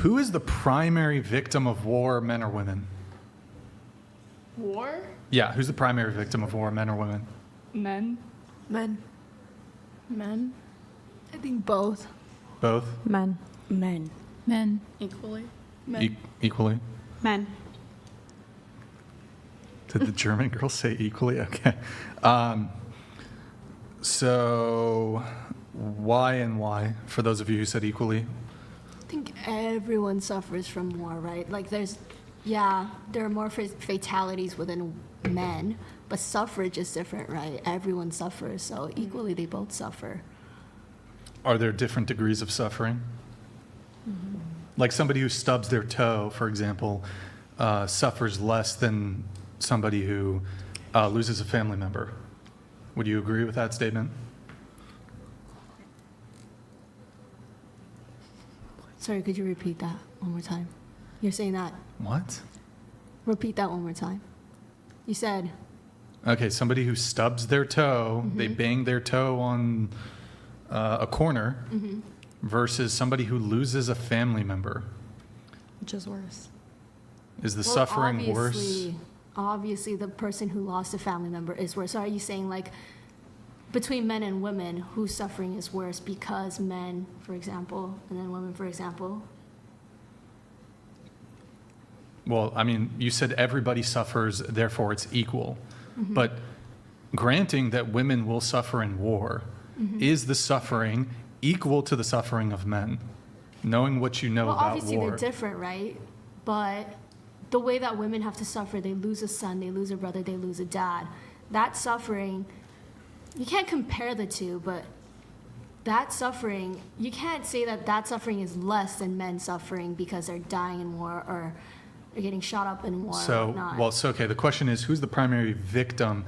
Who is the primary victim of war, men or women? War? Yeah, who's the primary victim of war, men or women? Men? Men. Men? I think both. Both? Men. Men. Men. Equally? Men. Equally? Men. Did the German girl say equally? Okay. So why and why, for those of you who said equally? I think everyone suffers from war, right? Like there are more fatalities within men, but suffrage is different, right? Everyone suffers, so equally they both suffer. Are there different degrees of suffering? Like somebody who stubs their toe, for example, suffers less than somebody who loses a family member. Would you agree with that statement? Sorry, could you repeat that one more time? You're saying that. What? Repeat that one more time. You said. Okay, somebody who stubs their toe, they bang their toe on a corner, versus somebody who loses a family member. Which is worse? Is the suffering worse? Obviously, the person who lost a family member is worse. So are you saying, like, between men and women, whose suffering is worse because men, for example, and then women, for example? Well, I mean, you said everybody suffers, therefore it's equal. But granting that women will suffer in war, is the suffering equal to the suffering of men? Knowing what you know Well, about obviously war. they're different, right? But the way that women have to suffer, they lose a son, they lose a brother, they lose a dad. That suffering, you can't compare the two, but that suffering, you can't say that that suffering is less than men suffering because they're dying in war or they're getting shot up in war or So, whatnot. well, so okay, the question is, who's the primary victim